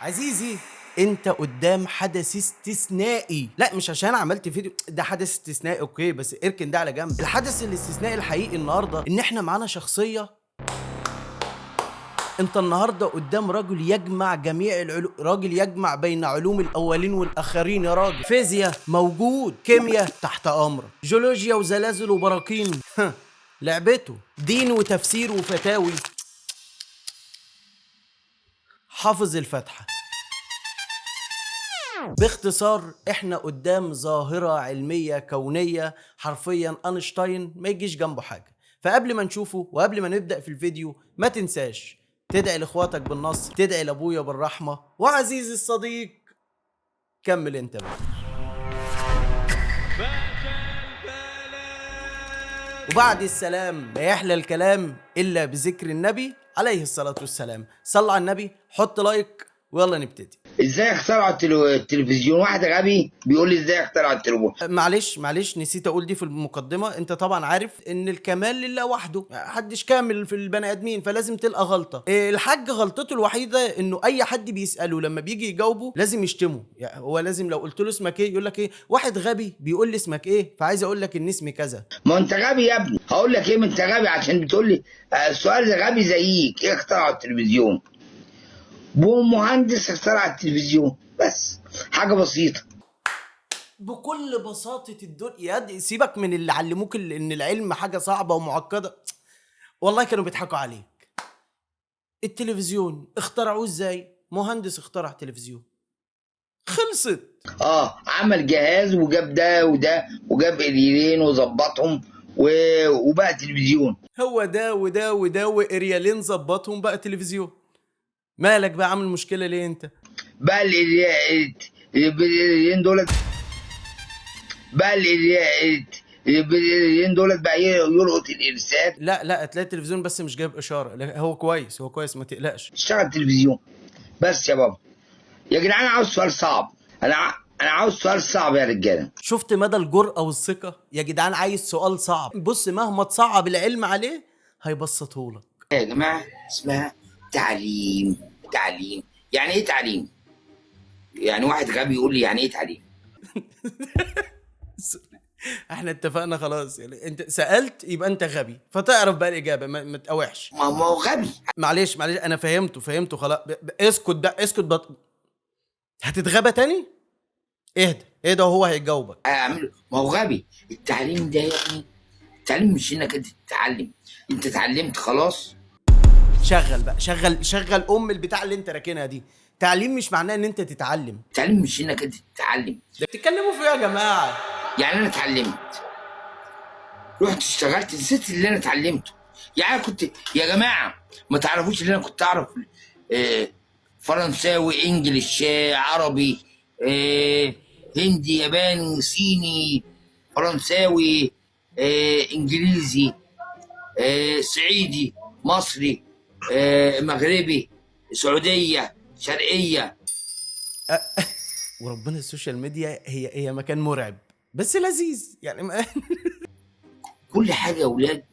عزيزي، انت قدام حدث استثنائي. لا مش عشان عملت فيديو، ده حدث استثنائي اوكي، بس اركن ده على جنب. الحدث الاستثنائي الحقيقي النهارده ان احنا معانا شخصيه. انت النهارده قدام رجل يجمع جميع العلوم، راجل يجمع بين علوم الاولين والاخرين. يا راجل فيزياء موجود، كيمياء تحت امرك، جيولوجيا وزلازل وبراكين لعبته، دين وتفسير وفتاوي، حافظ الفاتحه. باختصار احنا قدام ظاهرة علمية كونية، حرفيا اينشتاين ما يجيش جنبه حاجة. فقبل ما نشوفه وقبل ما نبدأ في الفيديو ما تنساش تدعي لاخواتك بالنصر، تدعي لابويا بالرحمة، وعزيزي الصديق كمل انت بقى. وبعد السلام لا يحلى الكلام الا بذكر النبي عليه الصلاة والسلام. صلى على النبي، حط لايك ويلا نبتدي. ازاي اخترعوا التلفزيون؟ واحد غبي بيقول لي ازاي اخترعوا التليفون. معلش نسيت اقول دي في المقدمه. انت طبعا عارف ان الكمال لله وحده، محدش كامل في البني ادمين، فلازم تلقى غلطه. الحاج غلطته الوحيده انه اي حد بيساله لما بيجي يجاوبه لازم يشتمه. يعني هو لازم لو قلت له اسمك ايه يقول لك ايه؟ واحد غبي بيقول لي اسمك ايه، فعايز اقول لك ان اسمي كذا. ما انت غبي يا ابني. هقول لك ايه؟ ما انت غبي عشان بتقول لي السؤال ده غبي زيك. ايه اخترعوا التلفزيون؟ مهندس اخترع التلفزيون، بس حاجه بسيطه. بكل بساطه الدنيا. سيبك من اللي علموك ان العلم حاجه صعبه ومعقده، والله كانوا بيضحكوا عليك. التلفزيون اخترعوه ازاي؟ مهندس اخترع تلفزيون، خلصت. عمل جهاز وجاب ده وده وجاب ريلين وظبطهم وبقى تلفزيون. هو ده وده وده واريالين ظبطهم بقى تلفزيون. مالك بقى عامل مشكله ليه انت؟ بقى الريلين دولت بقى الريلين دولت بقى يلقط الارسال. لا تلاقي التلفزيون بس مش جايب اشاره. لا، هو كويس ما تقلقش. اشتغل تلفزيون بس يا بابا. يا جدعان عاوز سؤال صعب. انا عاوز سؤال صعب يا رجاله. شفت مدى الجرأة والثقة يا جدعان؟ عايز سؤال صعب، بص مهما تصعب العلم عليه هيبسطهولك. يا جماعه اسمها تعليم. تعليم يعني ايه تعليم؟ يعني واحد غبي يقول لي يعني ايه تعليم؟ احنا اتفقنا خلاص. يعني انت سألت يبقى انت غبي، فتعرف بقى الإجابة، ما تقاوحش. ما هو غبي. معلش انا فهمته خلاص. اسكت بقى، اسكت بقى. هتتغابى تاني؟ اهدى وهو هيجاوبك. اعمله. ما هو غبي. التعليم ده يعني التعليم مش انك انت تتعلم. انت اتعلمت خلاص. شغل بقى، شغل البتاع اللي انت راكنها دي. تعليم مش معناه ان انت تتعلم. التعليم مش انك انت تتعلم. ده بتتكلموا في ايه يا جماعه؟ يعني انا اتعلمت، رحت اشتغلت، نسيت اللي انا اتعلمته. يعني انا كنت، يا جماعه ما تعرفوش اللي انا كنت اعرف فرنساوي، انجليش، عربي، هندي، ياباني، صيني، فرنساوي، انجليزي، صعيدي، مصري، مغربي، سعوديه، شرقيه. وربنا السوشيال ميديا هي مكان مرعب بس لذيذ يعني. كل حاجه يا اولاد،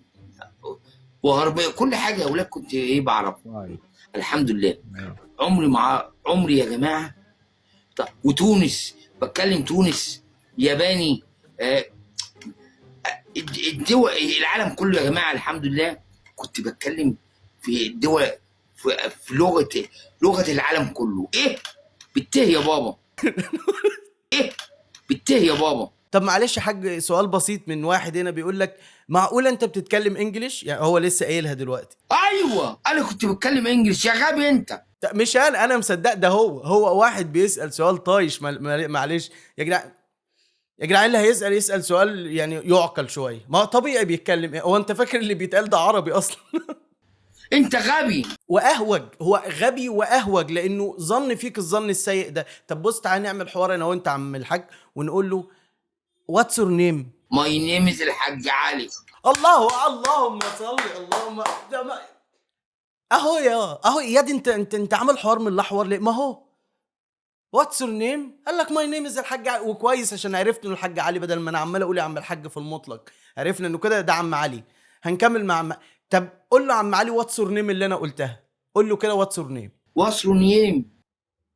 وغربيه، كل حاجه يا اولاد كنت ايه بعرف. الحمد لله. عمري يا جماعه. وتونس، بتكلم تونس، ياباني، الدول، العالم كله يا جماعه الحمد لله. كنت بتكلم في الدول، في لغه العالم كله. ايه بالته يا بابا؟ ايه بالته يا بابا؟ طب معلش يا حاج، سؤال بسيط من واحد هنا بيقول لك معقوله انت بتتكلم انجليش؟ يعني هو لسه قايلها دلوقتي. ايوه انا كنت بتكلم انجلش يا غبي انت. مش انا مصدق. ده هو واحد بيسأل سؤال طايش. معلش يا جدعان، يا جدعان اللي يسأل سؤال يعني يعقل شويه. ما طبيعي بيتكلم. هو انت فاكر اللي بيتقال ده عربي اصلا؟ انت غبي واهوج. هو غبي واهوج لانه ظن فيك الظن السيء ده. طب بص تعالى نعمل حوار انا وانت عم الحاج ونقول له واتس يور نيم. ماي نيم از الحاج علي. اللهم صل. اللهم اهو يا دي. انت عامل حوار من الاحوار ليه؟ ما هو واتس يور نيم قال لك ماي نيم از الحاج علي. وكويس عشان عرفت انه الحاج علي، بدل ما انا عمال اقول يا عم الحاج في المطلق عرفنا انه كده ده عم علي. هنكمل مع طب قول له عم علي واتس يور نيم اللي انا قلتها. قول له كده واتس يور نيم. واتس يور نيم.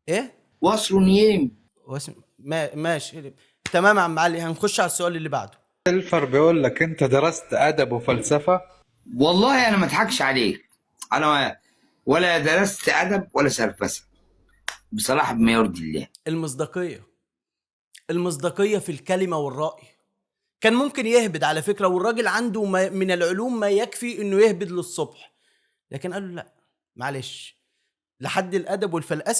ايه وصل ونيم. ماشي تمام يا عم علي، هنخش على السؤال اللي بعده. سيلفر بيقول لك انت درست ادب وفلسفه. والله انا ما اضحكش عليك، انا ولا درست ادب ولا سرفسه بصراحه، بما يرضي الله. المصداقية في الكلمة والرأي. كان ممكن يهبد على فكرة، والراجل عنده من العلوم ما يكفي انه يهبد للصبح، لكن قالوا لا معلش، لحد الادب الايه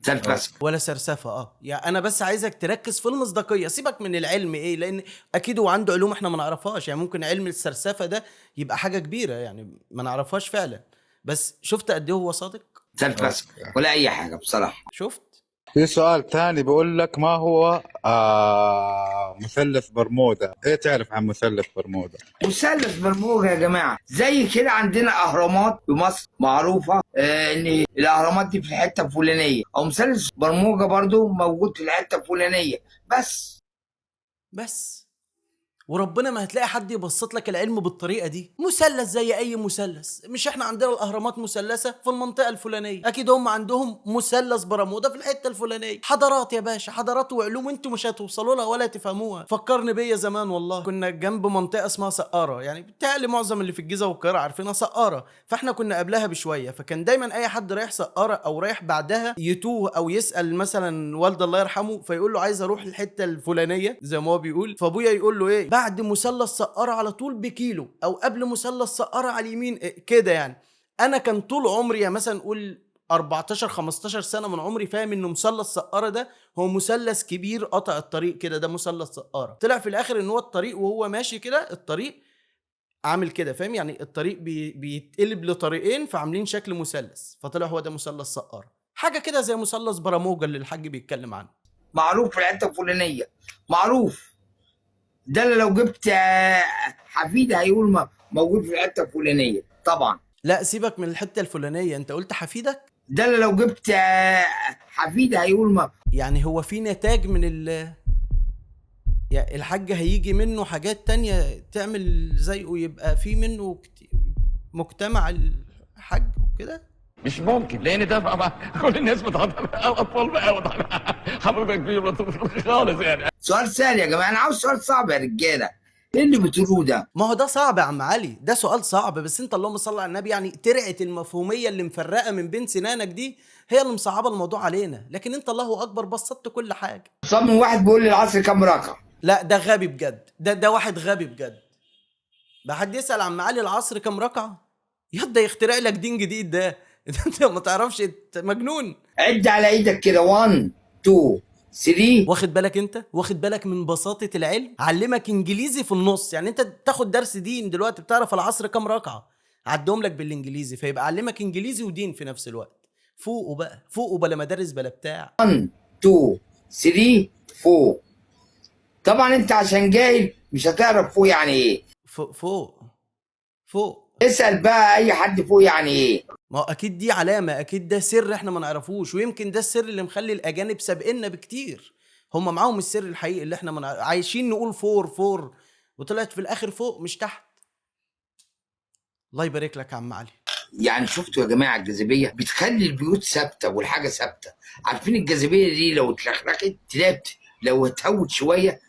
سرفسه. ولا سرسفه. يعني انا بس عايزك تركز في المصداقيه، سيبك من العلم ايه، لان اكيد هو عنده علوم احنا ما نعرفهاش. يعني ممكن علم السرسفه ده يبقى حاجه كبيره يعني ما نعرفهاش فعلا، بس شفت قد ايه هو صادق. سرفسه ولا اي حاجه بصراحه. شفت. في سؤال ثاني بيقول لك ما هو مثلث برمودا؟ ايه تعرف عن مثلث برمودا؟ مثلث برمودا يا جماعه زي كده عندنا اهرامات في مصر معروفه، ان الاهرامات دي في الحته الفلانيه، او مثلث برمودا برضو موجود في الحته الفلانيه. بس وربنا ما هتلاقي حد يبسط لك العلم بالطريقه دي. مثلث زي اي مثلث، مش احنا عندنا الاهرامات مثلثه في المنطقه الفلانيه، اكيد هم عندهم مثلث برمودا في الحته الفلانيه. حضارات يا باشا، حضارات وعلوم انتوا مش هتوصلوا لها ولا تفهموها. فكرني بيا زمان والله، كنا جنب منطقه اسمها سقاره، يعني بتهيألي معظم اللي في الجيزه والقاهره عارفينها سقاره، فاحنا كنا قبلها بشويه، فكان دايما اي حد رايح سقاره او رايح بعدها يتوه او يسال مثلا والد الله يرحمه، فيقول له عايز اروح الحته الفلانيه زي ما هو بيقول، فابويا يقول له ايه، بعد مثلث سقاره على طول بكيلو، او قبل مثلث سقاره على اليمين، إيه كده يعني. انا كان طول عمري يعني مثلا نقول 14 15 سنه من عمري فاهم انه مثلث سقاره ده هو مثلث كبير قطع الطريق كده، ده مثلث سقاره. طلع في الاخر ان هو الطريق وهو ماشي كده، الطريق عامل كده فاهم، يعني الطريق بيتقلب لطريقين فعاملين شكل مثلث، فطلع هو ده مثلث سقاره، حاجه كده زي مثلث براموجا اللي الحاج بيتكلم عنه. معروف في الحته الفلانيه، معروف. ده اللي لو جبت حفيد هيقول موجود في الحته الفلانيه طبعا. لا سيبك من الحته الفلانيه، انت قلت حفيدك. ده اللي لو جبت حفيد هيقول يعني هو في نتاج من يعني الحاج هيجي منه حاجات تانية تعمل زيه، يبقى في منه مجتمع الحج وكده. مش ممكن، لان ده بقى كل الناس بتهضر اطفال بقى حضرتك كبير خالص يعني. سؤال سهل يا جماعه، انا عاوز سؤال صعب يا رجاله، ايه اللي بتقولوه ده؟ ما هو ده صعب يا عم علي، ده سؤال صعب، بس انت اللهم صل على النبي يعني ترعه المفهوميه اللي مفرقه من بين سنانك دي هي اللي مصعبه الموضوع علينا، لكن انت الله اكبر بسطت كل حاجه. صمم واحد بيقول لي العصر كام ركعه. لا ده غبي بجد، ده واحد غبي بجد. بقى حد يسال عم علي العصر كام ركعه؟ يبدا يخترع لك دين جديد ده انت ما تعرفش، انت مجنون. عد على ايدك كده 1 2 3. واخد بالك، انت واخد بالك من بساطه العلم؟ علمك انجليزي في النص، يعني انت تاخد درس دين دلوقتي بتعرف العصر كام ركعه، عدهم لك بالانجليزي، فيبقى علمك انجليزي ودين في نفس الوقت. فوقوا بقى، فوقوا، بلا مدارس بلا بتاع. 1 2 3 4. طبعا انت عشان جاهل مش هتعرف فوق يعني ايه. فوق. اسال بقى اي حد فوق يعني ايه. ما هو اكيد دي علامه، اكيد ده سر احنا ما نعرفوش، ويمكن ده السر اللي مخلي الاجانب سابقنا بكتير. هم معاهم السر الحقيقي اللي احنا عايشين نقول فور، وطلعت في الاخر فوق مش تحت. الله يبارك لك يا عم علي. يعني شفتوا يا جماعه الجاذبيه بتخلي البيوت ثابته والحاجه ثابته. عارفين الجاذبيه دي لو اتلخلخت تلاقي، لو اتهوت شويه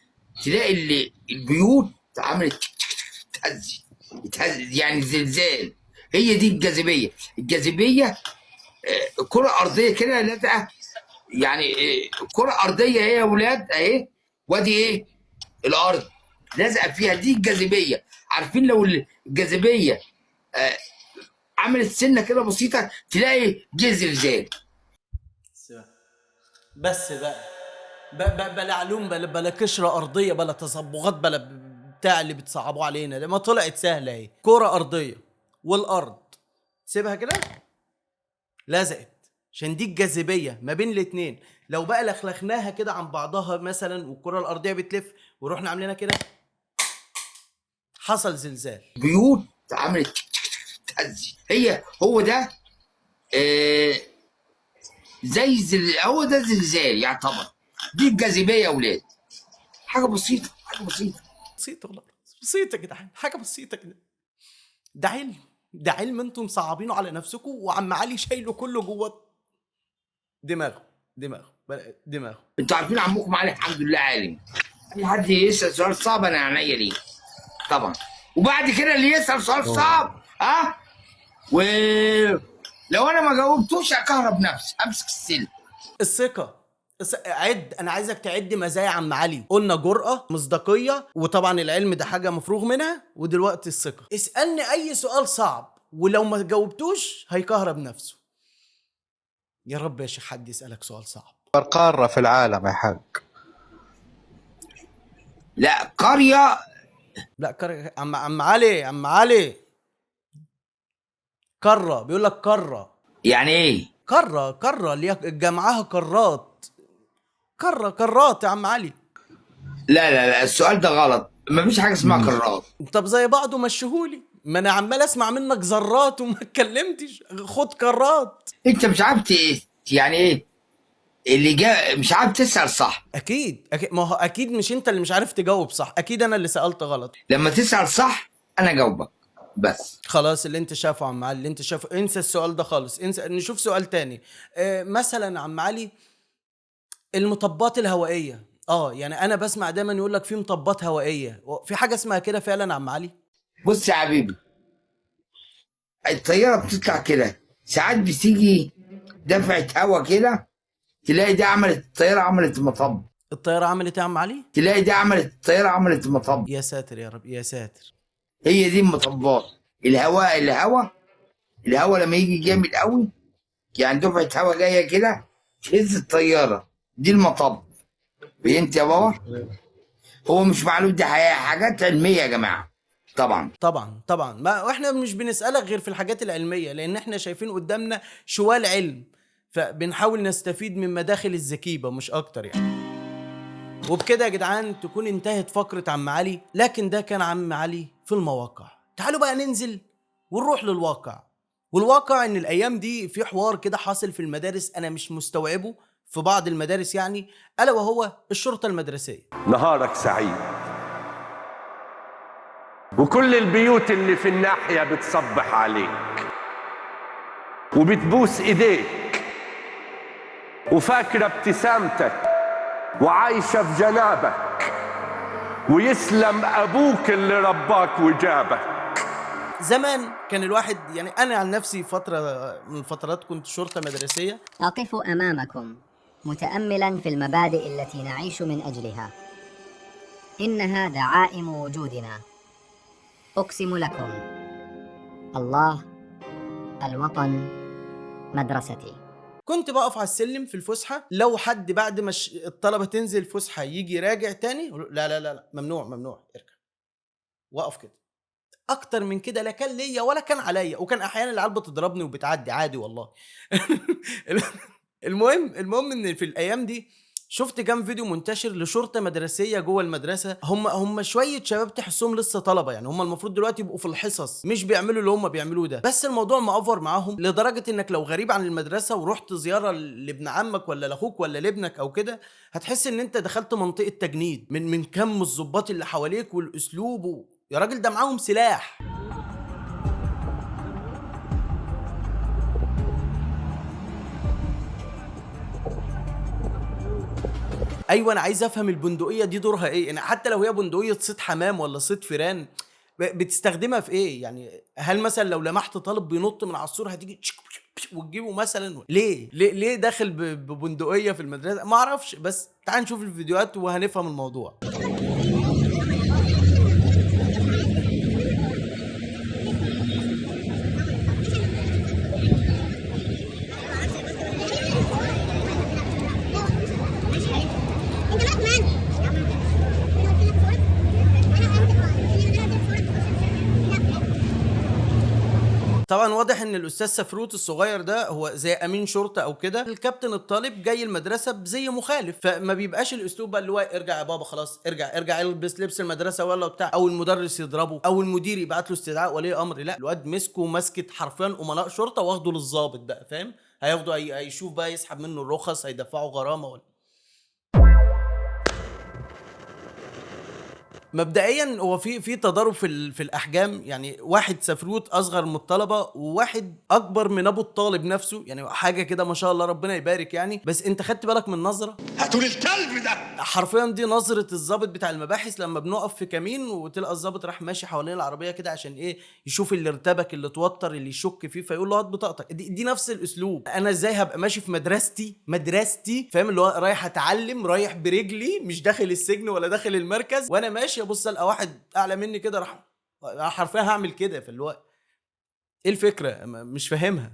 تلاقي اللي البيوت عملت تهز يعني زلزال. هي دي الجاذبيه. الجاذبيه كره ارضيه كده لازقه، يعني كره ارضيه هي يا ولاد اهي، وادي ايه الارض لازقه فيها، دي الجاذبيه. عارفين لو الجاذبيه عملت سنه كده بسيطه تلاقي جه زلزال. بس بقى بلا علوم، بلا قشره ارضيه، بلا تصبغات، بلا بتاع اللي بتصعبوا علينا ده، ما طلعت سهله اهي، كره ارضيه والارض سيبها كده لزقت، عشان دي الجاذبيه ما بين الاثنين. لو بقى لخلخناها كده عن بعضها مثلا والكره الارضيه بتلف ورحنا عاملينها كده حصل زلزال. بيوت عملت تهز. هو ده زي هو ده زلزال يعتبر. دي الجاذبيه يا ولاد، حاجه بسيطه، حاجه بسيطه والله بسيطه يا جدعان، حاجه بسيطه كده، ده علم. ده علم انتم مصعبينه على نفسكم، وعم علي شايله كله جوه دماغه. انتوا عارفين عمكم علي الحمد لله عالم. اي حد يسال سؤال صعب انا عينيا ليه طبعا. وبعد كده اللي يسال سؤال صعب ولو انا ما جاوبتوش اكهرب نفسي، امسك السلك. الثقه. عد، انا عايزك تعد مزايا عم علي. قلنا جرأة، مصداقية، وطبعا العلم ده حاجة مفروغ منها، ودلوقتي الثقة. اسألني اي سؤال صعب ولو ما جاوبتوش هيكهرب نفسه. يا رب يا شيخ حد يسألك سؤال صعب. قارة في العالم يا حاج. لا قرية. لا عم علي قارة، بيقول لك قارة. يعني ايه؟ قارة اللي جمعها قارات. قارات يا عم علي. لا السؤال ده غلط، مفيش حاجة اسمها قارات. طب زي بعضه مشيهولي، ما انا عمال اسمع منك ذرات وما اتكلمتش. خد قارات. انت مش عارف يعني ايه اللي جا، مش عارف تسأل صح. اكيد ما هو اكيد مش انت اللي مش عارف تجاوب صح، اكيد انا اللي سألت غلط. لما تسأل صح انا جاوبك بس. خلاص اللي انت شافه عم علي، اللي انت شافه انسى السؤال ده خالص، انسى. نشوف سؤال تاني. مثلا عم علي المطبات الهوائية. يعني انا بسمع دايما يقول لك في مطبات هوائية، في حاجة اسمها كده فعلا عم علي؟ بص يا حبيبي، الطيارة بتطلع كده، ساعات بتيجي دفعة هوا كده تلاقي دي عملت الطيارة عملت مطب. الطيارة عملت ايه يا عم علي؟ تلاقي دي عملت الطيارة عملت مطب. يا ساتر يا رب، يا ساتر. هي دي المطبات. الهواء لما يجي جامد قوي، يعني دفعة هوا جاية كده تهز الطيارة، دي المطب. فهمت يا بابا؟ هو مش معلوم، دي حاجات علمية يا جماعة. طبعا ما احنا مش بنسألك غير في الحاجات العلمية، لان احنا شايفين قدامنا شوال علم، فبنحاول نستفيد من مداخل الزكيبة مش اكتر يعني. وبكده يا جدعان تكون انتهت فقرة عم علي، لكن ده كان عم علي في المواقع. تعالوا بقى ننزل ونروح للواقع. والواقع ان الايام دي في حوار كده حاصل في المدارس انا مش مستوعبه في بعض المدارس يعني، الا وهو الشرطة المدرسية. نهارك سعيد، وكل البيوت اللي في الناحية بتصبح عليك وبتبوس ايديك وفاكرة ابتسامتك وعايشة في جنابك، ويسلم ابوك اللي رباك وجابك. زمان كان الواحد يعني، انا عن نفسي فترة من الفترات كنت شرطة مدرسية. أقف أمامكم متأملا في المبادئ التي نعيش من أجلها، إنها دعائم وجودنا. أقسم لكم الله، الوطن، مدرستي. كنت بقف على السلم في الفسحة، لو حد بعد ما الطلبة تنزل الفسحة يجي راجع تاني، لا ممنوع ارجع، وقف كده. اكتر من كده لا كان ليا ولا كان عليا، وكان احيانا العيال بتضربني وبتعدي عادي والله. المهم ان في الايام دي شفت كام فيديو منتشر لشرطة مدرسية جوه المدرسة. هم شوية شباب تحسهم لسه طلبة، يعني هم المفروض دلوقتي يبقوا في الحصص، مش بيعملوا اللي هم بيعملوه ده. بس الموضوع مأفور معاهم لدرجة انك لو غريب عن المدرسة ورحت زيارة لابن عمك ولا لاخوك ولا لابنك او كده، هتحس ان انت دخلت منطقة تجنيد من كم الضباط اللي حواليك والاسلوب يا راجل ده معاهم سلاح. ايوه انا عايز افهم البندقيه دي دورها ايه، يعني حتى لو هي بندقيه صيد حمام ولا صيد فيران بتستخدمها في ايه يعني؟ هل مثلا لو لمحت طالب بينط من على السور هتيجي وتجيبه مثلا؟ ليه داخل ببندقيه في المدرسه؟ ما اعرفش، بس تعال نشوف الفيديوهات وهنفهم الموضوع. طبعا واضح ان الاستاذ سفروت الصغير ده هو زي امين شرطه او كده. الكابتن الطالب جاي المدرسه بزي مخالف، فما بيبقاش الاسلوب بقى اللي هو ارجع يا بابا خلاص ارجع البس لبس المدرسه ولا بتاع، او المدرس يضربه او المدير يبعت له استدعاء ولي امر. لا، الواد مسكه مسكه حرفيا امناء شرطه واخده للضابط بقى، فاهم؟ هياخده هيشوف بقى يسحب منه الرخص، هيدفعه غرامه ولا. مبدئيا هو في تضارب في الاحجام، يعني واحد سفروت اصغر من الطلبه وواحد اكبر من ابو الطالب نفسه، يعني حاجه كده ما شاء الله ربنا يبارك يعني. بس انت خدت بالك من نظره؟ هاتولي الكلب ده. حرفيا دي نظره الضابط بتاع المباحث لما بنقف في كمين وتلقى الضابط راح ماشي حوالين العربيه كده عشان ايه؟ يشوف اللي ارتبك اللي اتوتر اللي يشك فيه فيقول له هات بطاقتك. دي نفس الاسلوب. انا ازاي هبقى ماشي في مدرستي فاهم، اللي هو رايح اتعلم رايح برجلي مش داخل السجن ولا داخل المركز، وانا ماشي ابص القى واحد اعلى مني كده راح حرفيا هعمل كده. في الوقت ايه الفكره؟ مش فاهمها.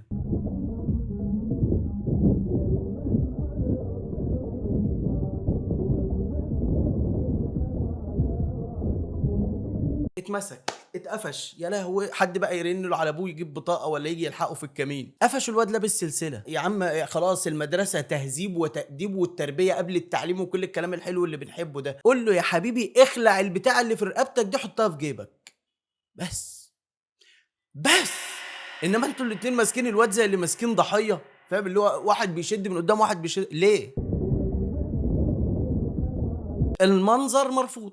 اتمسك اتقفش، يا لهوي. حد بقى يرن له على ابوه يجيب بطاقه ولا يجي يلحقه في الكمين. قفش الواد لابس سلسله. يا عم خلاص المدرسه تهذيب وتأديب والتربيه قبل التعليم وكل الكلام الحلو اللي بنحبه ده. قول له يا حبيبي اخلع البتاع اللي في رقبتك دي حطها في جيبك بس. انما انتوا الاتنين ماسكين الواد زي اللي ماسكين ضحيه، فاهم؟ اللي هو واحد بيشد من قدام واحد بيشد. ليه؟ المنظر مرفوض.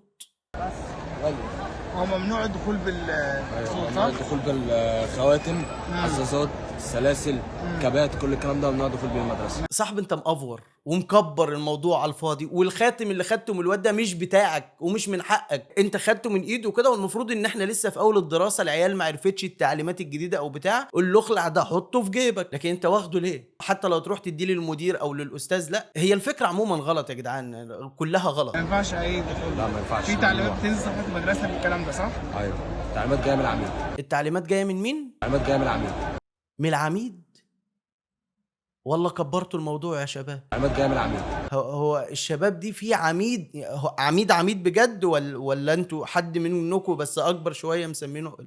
هو ممنوع الدخول ممنوع الدخول بالخواتم، حساسات، سلاسل، كبات، كل الكلام ده ممنوع الدخول بيه المدرسه. صاحب انت مأفور ومكبر الموضوع على الفاضي، والخاتم اللي خدته من الواد ده مش بتاعك ومش من حقك، انت خدته من ايده كده. والمفروض ان احنا لسه في اول الدراسه، العيال ما عرفتش التعليمات الجديده او بتاع، قول له اخلع ده حطه في جيبك. لكن انت واخده ليه؟ حتى لو تروح تديه للمدير او للاستاذ. لا، هي الفكره عموما غلط يا جدعان، كلها غلط. ما ينفعش اي دخول. لا ما ينفعش. في تعليمات بتنزل صفحه المدرسه بالكلام ده صح؟ ايوه، التعليمات جايه من العميد. التعليمات جايه من مين؟ التعليمات جايه من العميد. من العميد؟ والله كبرتوا الموضوع يا شباب. التعليمات جايه من العميد. هو الشباب دي في عميد؟ هو عميد بجد ولا انتوا حد منكم بس اكبر شويه مسمينه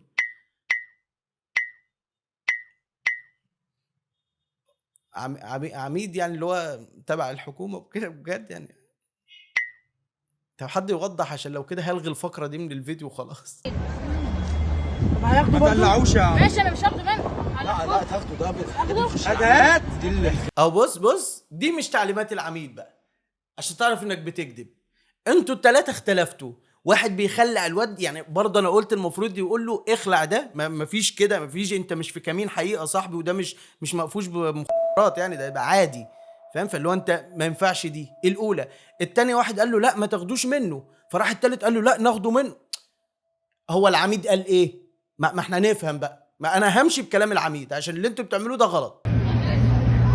عميد؟ يعني اللي هو تبع الحكومه وكده بجد يعني؟ طب حد يوضح عشان لو كده هلغي الفقره دي من الفيديو خلاص. ما تقلعوش يا عم. ماشي انا مش هاخده منك. لا تاخده ده هات او بص دي مش تعليمات العميد بقى عشان تعرف انك بتكذب. انتوا الثلاثه اختلفتوا. واحد بيخلع الواد، يعني برضه انا قلت المفروض يقول له اخلع ده. مفيش كده، مفيش. انت مش في كمين حقيقه صاحبي، وده مش مقفوش بمخدرات يعني، ده يبقى عادي فاهم. فاللي هو انت ما ينفعش. دي الاولى. الثاني واحد قال له لا ما تاخدوش منه، فراح الثالث قال له لا ناخده منه. هو العميد قال ايه؟ ما احنا نفهم بقى. ما انا همشي بكلام العميد عشان اللي انتوا بتعملوه ده غلط.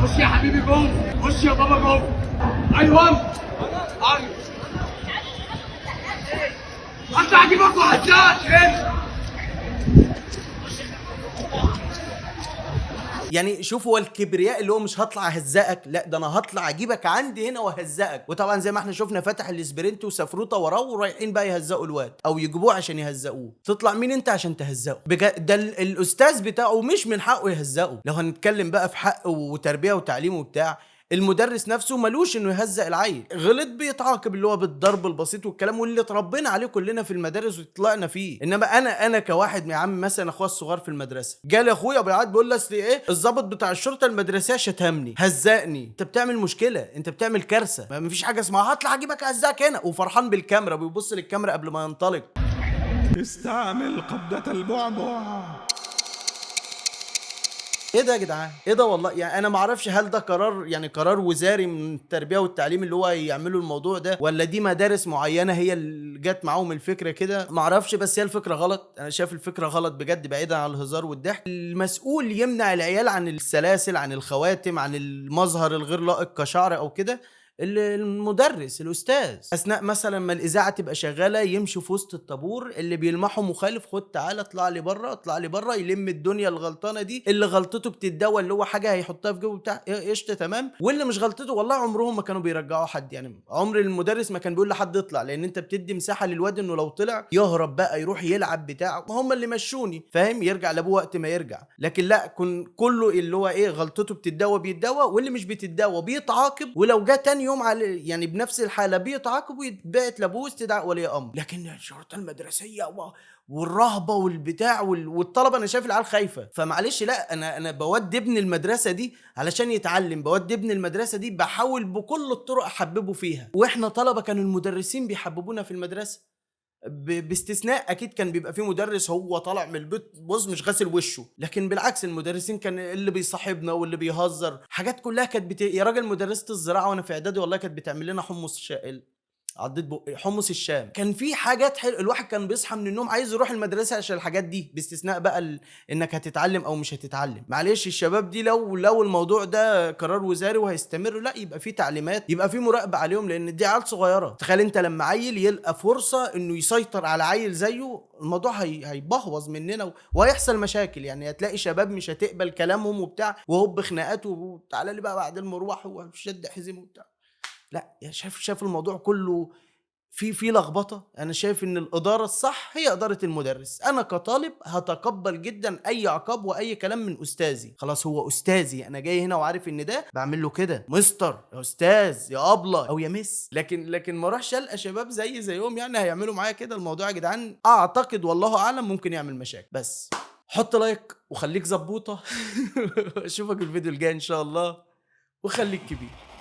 خش يا حبيبي جوه، خش يا بابا جوه. ايوه ايوه، اطلع اجيبك وحدات هنا. يعني شوف، هو الكبرياء اللي هو مش هطلع اهزقك، لا ده انا هطلع اجيبك عندي هنا وهزقك. وطبعا زي ما احنا شفنا فتح الاسبرنت وسفروته وراه ورايحين بقى يهزقوا الواد او يجيبوه عشان يهزقوه. تطلع مين انت عشان تهزقه؟ ده الاستاذ بتاعه مش من حقه يهزقه. لو هنتكلم بقى في حق وتربيه وتعليم وبتاع، المدرس نفسه ملوش انه يهزق العيل. غلط بيتعاقب اللي هو بالضرب البسيط والكلام واللي اتربينا عليه كلنا في المدارس وطلعنا فيه. انما انا كواحد يا عم مثلا اخويا الصغير في المدرسه جالي اخويا بيقعد بيقول لي اصل ايه الضابط بتاع الشرطه المدرسيه شتمني هزقني. انت بتعمل مشكله، انت بتعمل كارثه. ما فيش حاجه اسمها هطلع اجيبك اهزقك هنا وفرحان بالكاميرا بيبص للكاميرا قبل ما ينطلق. استعمل قبضة البعبع. ايه ده يا جدعان؟ ايه ده والله؟ يعني انا ما اعرفش هل ده قرار، يعني قرار وزاري من التربيه والتعليم اللي هو يعملوا الموضوع ده، ولا دي مدارس معينه هي اللي جت معاهم الفكره كده، ما اعرفش. بس هي الفكره غلط. انا شايف الفكره غلط بجد، بعيدا عن الهزار والضحك. المسؤول يمنع العيال عن السلاسل، عن الخواتم، عن المظهر الغير لائق كشعر او كده المدرس الاستاذ. اثناء مثلا ما الاذاعه تبقى شغاله يمشي في وسط الطابور، اللي بيلمحوا مخالف خد تعالى اطلع لي بره اطلع لي بره، يلم الدنيا الغلطانه دي اللي غلطته بتتداول اللي هو حاجه هيحطها في جيبه بتاع قشطه تمام، واللي مش غلطته والله عمرهم ما كانوا بيرجعوا حد. يعني عمر المدرس ما كان بيقول لحد اطلع، لان انت بتدي مساحه للواد انه لو طلع يهرب بقى يروح يلعب بتاعه. هم اللي مشوني فاهم، يرجع لابوه وقت ما يرجع. لكن لا، كله اللي هو ايه غلطته بتتداوى بيتداوى، واللي مش بتتداوى بيتعاقب، ولو جه تاني يوم على يعني بنفس الحاله بيتعاقب ويتبعت لابوه استدعاء ولي امر. لكن الشرطه المدرسيه والرهبه والبتاع والطلبه، انا شايف العيال خايفه. فمعلش لا، انا بودي ابن المدرسه دي علشان يتعلم، بودي ابن المدرسه دي بحاول بكل الطرق احببه فيها. واحنا طلبه كانوا المدرسين بيحببونا في المدرسه. باستثناء اكيد كان بيبقى فيه مدرس هو طالع من البيت بص مش غاسل وشه، لكن بالعكس المدرسين كان اللي بيصاحبنا واللي بيهزر، حاجات كلها كانت يا راجل مدرسة الزراعة وانا في اعدادي والله كانت بتعمل لنا حمص عضيت بقي حمص الشام. كان في حاجات حلوه، الواحد كان بيصحى من النوم عايز يروح المدرسه عشان الحاجات دي، باستثناء بقى انك هتتعلم او مش هتتعلم. معلش الشباب دي لو الموضوع ده قرار وزاري وهيستمر، لا يبقى في تعليمات، يبقى في مراقبه عليهم، لان دي عيال صغيره. تخيل انت لما عيل يلقى فرصه انه يسيطر على عيل زيه، الموضوع هيبهوظ مننا وهيحصل مشاكل. يعني هتلاقي شباب مش هتقبل كلامهم وبتاع، وهوب خناقات وتعالى لي بقى بعد المروح وشد حزم وبتاع. لا يا شايف الموضوع كله في لخبطه. انا شايف ان الاداره الصح هي اداره المدرس. انا كطالب هتقبل جدا اي عقاب واي كلام من استاذي، خلاص هو استاذي، انا جاي هنا وعارف ان ده بعمل له كده مستر يا استاذ يا ابله او يا مس. لكن ما اروحش القى شباب زيهم يعني هيعملوا معايا كده. الموضوع يا جدعان اعتقد والله اعلم ممكن يعمل مشاكل. بس حط لايك وخليك زبوطه اشوفك الفيديو الجاي ان شاء الله، وخليك كبير.